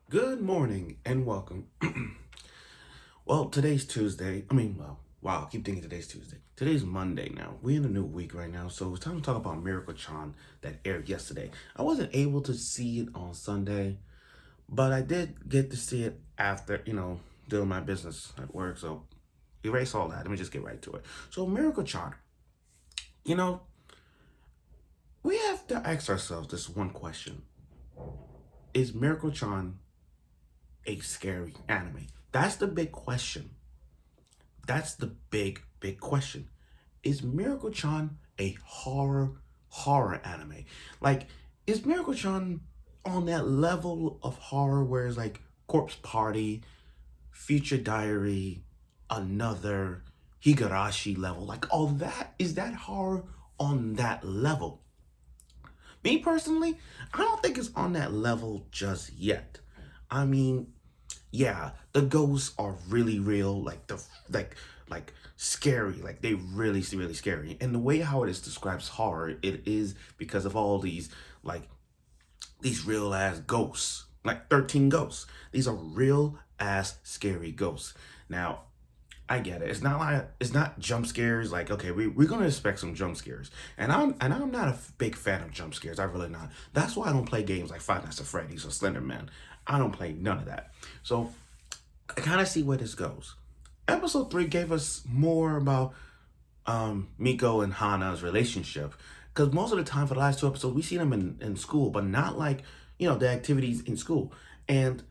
Good morning and welcome. Well, today's Tuesday. Wow, I keep thinking today's Tuesday. Today's Monday now. We're in a new week right now, so it's time to talk about Mieruko-Chan that aired yesterday. I wasn't able to see it on Sunday, but I did get to see it after, doing my business at work, so erase all that. Let me just get right to it. So, Mieruko-Chan, you know, we have to ask ourselves this one question. Is Mieruko-Chan a scary anime? That's the big question. That's the big question. Is Miracle-chan a horror anime? Like, is Miracle-chan on that level of horror where it's like Corpse Party, Future Diary, another Higurashi level? Like all that, is that horror on that level? Me personally, I don't think it's on that level just yet. I mean, yeah, the ghosts are really real, like scary, like they really scary. And the way how it is describes horror, it is because of all like these real ass ghosts, like 13 ghosts. These are real ass scary ghosts. Now, I get it. It's not jump scares. Like, okay, we're gonna expect some jump scares, and I'm not a big fan of jump scares. I really not. That's why I don't play games like Five Nights at Freddy's or Slender Man. I don't play none of that. So I kind of see where this goes. Episode 3 gave us more about Miko and Hana's relationship. Because most of the time for the last two episodes, we see them in school, but not like, the activities in school. And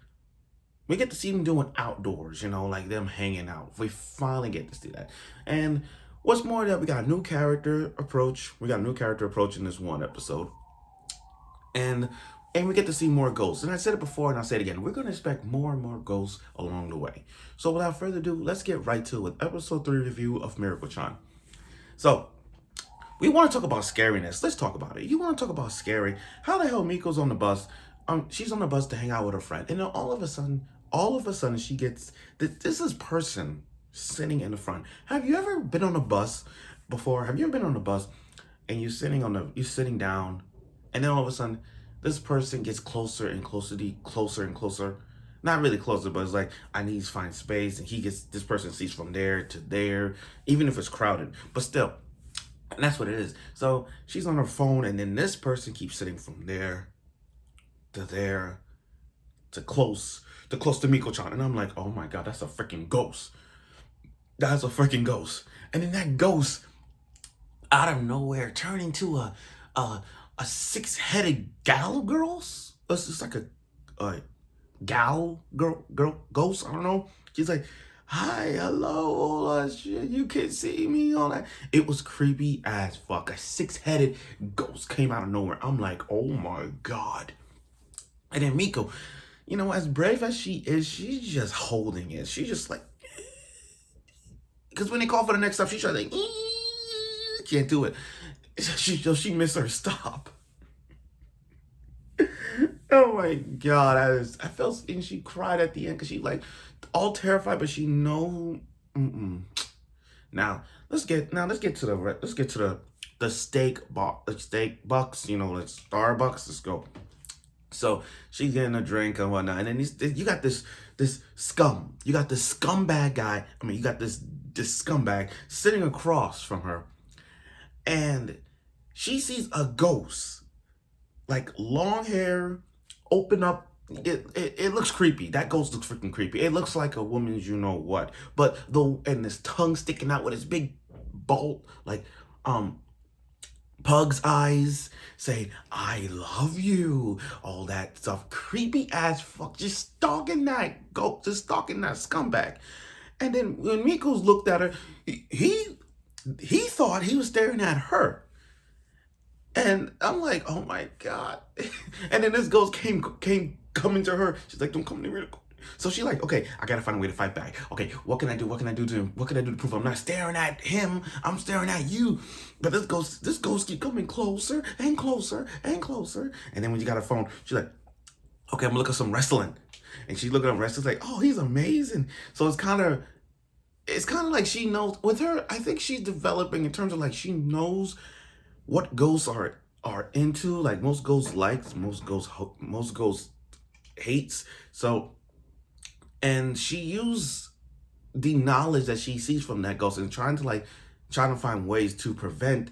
we get to see them doing outdoors, like them hanging out. We finally get to see that. And what's more that we got a new character approach. We got a new character approach in this one episode. And we get to see more ghosts. And I said it before and I'll say it again. We're going to expect more and more ghosts along the way. So without further ado, let's get right to it with episode 3 review of Mieruko-Chan. So, we want to talk about scariness. Let's talk about it. You want to talk about scary. How the hell Miko's on the bus? She's on the bus to hang out with her friend. And then all of a sudden she gets this person sitting in the front. Have you ever been on a bus before? Have you ever been on a bus and you're sitting down, and then all of a sudden this person gets closer and closer and closer. Not really closer, but it's like I need to find space, and this person sees from there to there, even if it's crowded. But still, and that's what it is. So she's on her phone, and then this person keeps sitting from there to there to Miko-chan. And I'm like, oh my god, that's a freaking ghost. That's a freaking ghost. And then that ghost out of nowhere turned into a six-headed gal girls. It's just like a gal girl ghost. I don't know. She's like, hi, hello, all that shit. You can see me, all that. It was creepy as fuck. A six-headed ghost came out of nowhere. I'm like, oh my god. And then Miko, as brave as she is, she's just holding it. She's just like, because when they call for the next stop, she's like, can't do it. She missed her stop. Oh my god, I felt, and she cried at the end because she like all terrified, but she know. Now let's get to the steak box, like Starbucks. Let's go. So she's getting a drink and whatnot, and then you got this scum. You got this scumbag guy. You got this scumbag sitting across from her, and she sees a ghost, like long hair, open up. It looks creepy. That ghost looks freaking creepy. It looks like a woman's you know what, but and this tongue sticking out with his big bolt, like pug's eyes, saying I love you, all that stuff. Creepy as fuck. Just stalking that ghost, just stalking that scumbag. And then when Miko's looked at her, he thought he was staring at her. And I'm like, oh my god. And then this ghost came coming to her. She's like, don't come near me. So she's like, okay, I gotta find a way to fight back. Okay, what can I do? What can I do to him? What can I do to prove I'm not staring at him? I'm staring at you. But this ghost keep coming closer and closer and closer. And then when you got her phone, she's like, okay, I'm gonna look at some wrestling. And she's looking at wrestling, like, oh, he's amazing. So it's kind of like she knows with her. I think she's developing in terms of like she knows what ghosts are into. Like most ghosts hates. So, and she used the knowledge that she sees from that ghost and trying to find ways to prevent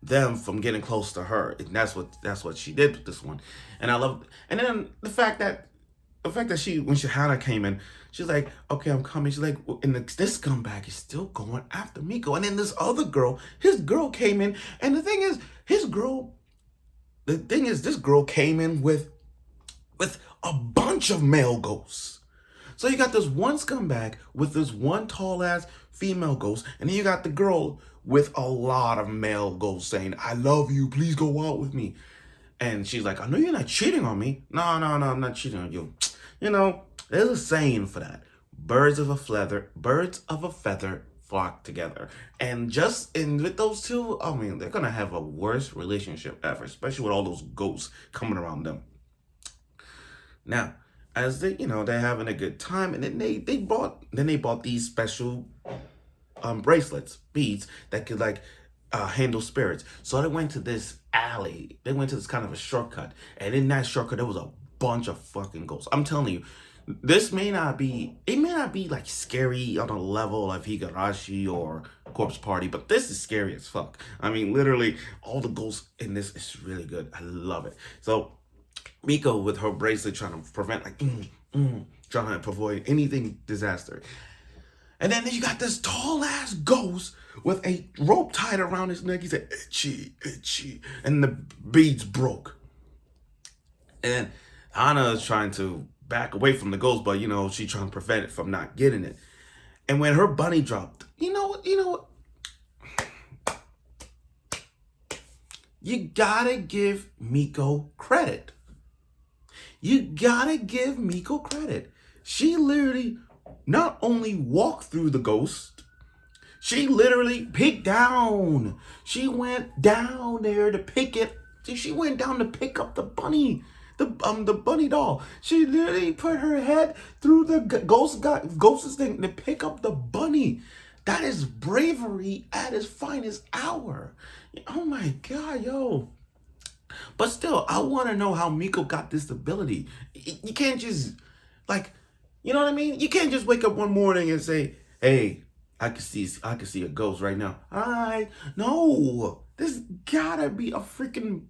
them from getting close to her. And that's what she did with this one. And I love, and then the fact that she, when Hana came in, she's like, okay, I'm coming. She's like, and this scumbag is still going after Miko. And then this other girl, his girl came in, and the thing is, this girl came in with a bunch of male ghosts. So you got this one scumbag with this one tall ass female ghost, and then you got the girl with a lot of male ghosts saying, I love you, please go out with me. And she's like, I know you're not cheating on me. No, I'm not cheating on you. You know, there's a saying for that. Birds of a feather flock together. And with those two, I mean, they're gonna have a worse relationship ever, especially with all those ghosts coming around them. Now, as they're having a good time, and then they bought these special bracelets, beads that could handle spirits. So they went to this alley. They went to this kind of a shortcut, and in that shortcut there was a bunch of fucking ghosts. I'm telling you, this may not be like scary on a level of Higurashi or Corpse Party, but this is scary as fuck. I mean, literally, all the ghosts in this is really good. I love it. So Miko with her bracelet trying to prevent trying to avoid anything disaster. And then you got this tall ass ghost with a rope tied around his neck. He said, itchy, itchy. And the beads broke. And Hana is trying to back away from the ghost, but she's trying to prevent it from not getting it. And when her bunny dropped, you know what? You gotta give Miko credit. She literally not only walked through the ghost, she literally peeked down. She went down there to pick it. She went down to pick up the bunny, the bunny doll. She literally put her head through the ghost's thing to pick up the bunny. That is bravery at its finest hour. Oh my God, yo. But still, I want to know how Miko got this ability. You can't just, you know what I mean? You can't just wake up one morning and say, hey, I can see a ghost right now. No. There's gotta be a freaking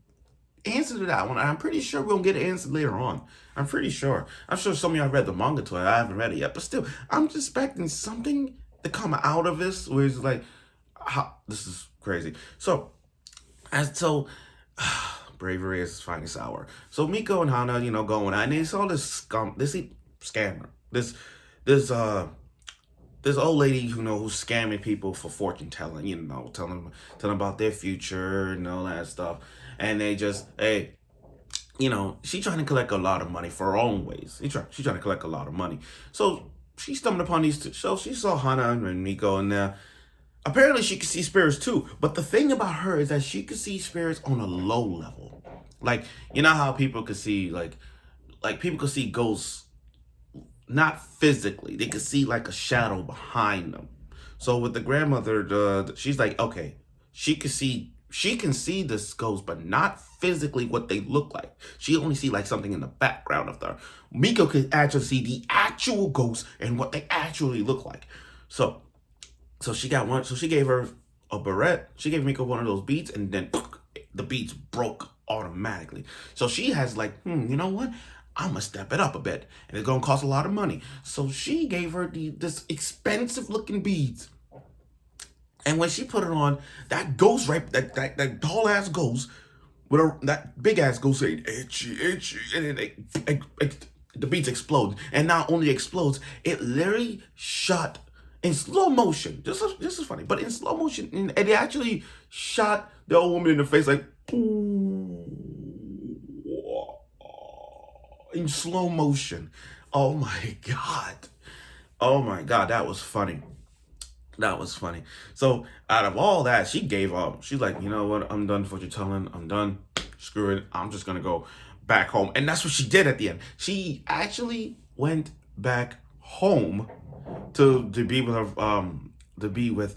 answer to that one. I'm pretty sure we'll get an answer later on. I'm pretty sure. I'm sure some of y'all read the manga to it. I haven't read it yet. But still, I'm just expecting something to come out of this where it's like, this is crazy. So, bravery is finest hour. So Miko and Hana, going out, and they saw this scammer. This old lady, who's scamming people for fortune telling, telling about their future and all that stuff. And they just, hey, she's trying to collect a lot of money for her own ways. She's trying to collect a lot of money. So she stumbled upon these two. So she saw Hana and Miko, and apparently she could see spirits too. But the thing about her is that she could see spirits on a low level. Like, you know how people could see, like people could see ghosts, not physically. They could see like a shadow behind them. So with the grandmother, she's like, okay, she can see this ghost, but not physically what they look like. She only see like something in the background of them. Miko could actually see the actual ghost and what they actually look like. So she got one. So she gave her a barrette. She gave Miko one of those beads, and then the beads broke automatically. So she has you know what? I'm gonna step it up a bit, and it's gonna cost a lot of money. So she gave her this expensive looking beads, and when she put it on, that ghost that tall ass ghost with that big ass ghost saying itchy, itchy, and then the beads explode, and not only explodes, it literally shot in slow motion. This is funny, but in slow motion, and it actually shot the old woman in the face in slow motion. Oh my God, that was funny. So out of all that, she gave up. She's like, you know what? I'm done with what you're telling. I'm done. Screw it. I'm just gonna go back home. And that's what she did at the end. She actually went back home to be with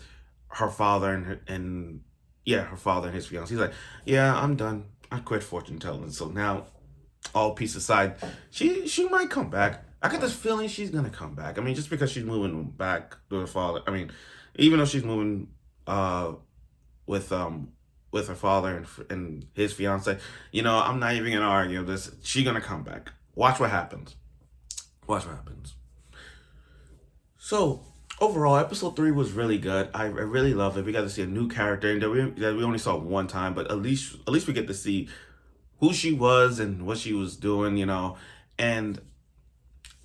her father and her father and his fiance. He's like, yeah, I'm done. I quit fortune telling. So now all peace aside, she might come back. I get this feeling she's gonna come back. I mean, just because she's moving back to her father. I mean, even though she's moving with with her father and his fiance, I'm not even gonna argue this. She's gonna come back. Watch what happens. Watch what happens. So overall, episode 3 was really good. I really love it. We got to see a new character that we only saw one time, but at least we get to see who she was and what she was doing, and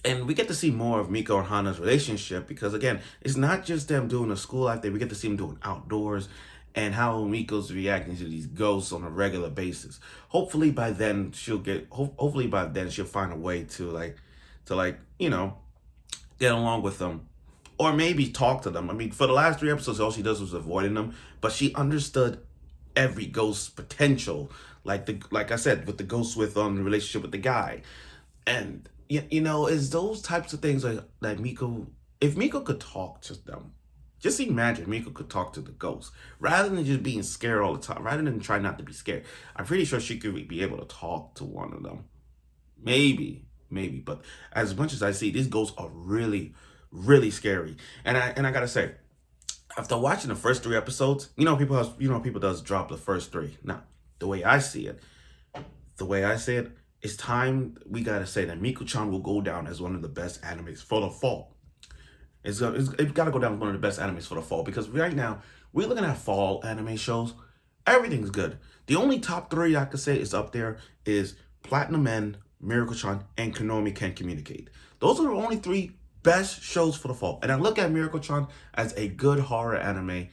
we get to see more of Miko and Hana's relationship because again, it's not just them doing a school life thing. We get to see them doing outdoors and how Miko's reacting to these ghosts on a regular basis. Hopefully by then hopefully by then she'll find a way to get along with them or maybe talk to them. I mean, for the last 3 episodes, all she does was avoiding them, but she understood every ghost's potential, like I said, with the ghost with the relationship with the guy, and is those types of things that Miko, if Miko could talk to them, just imagine Miko could talk to the ghost rather than just being scared all the time, rather than try not to be scared. I'm pretty sure she could be able to talk to one of them, maybe, but as much as I see, these ghosts are really, really scary, and I gotta say, after watching the first 3 episodes, people does drop the first 3. Now, the way I see it, it's time we gotta say that Mieruko-Chan will go down as one of the best animes for the fall. It's gotta go down as one of the best animes for the fall because right now we're looking at fall anime shows. Everything's good. The only top 3 I could say is up there is Platinum Men, Mieruko-Chan, and Konomi Can Communicate. Those are the only 3 best shows for the fall. And I look at Mieruko-Chan as a good horror anime.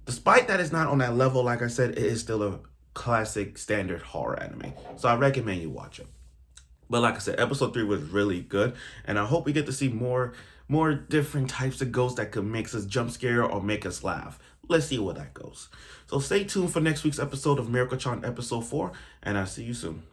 Despite that it's not on that level, like I said, it is still a classic standard horror anime. So I recommend you watch it. But like I said, episode 3 was really good. And I hope we get to see more different types of ghosts that could make us jump scare or make us laugh. Let's see where that goes. So stay tuned for next week's episode of Mieruko-Chan episode 4. And I'll see you soon.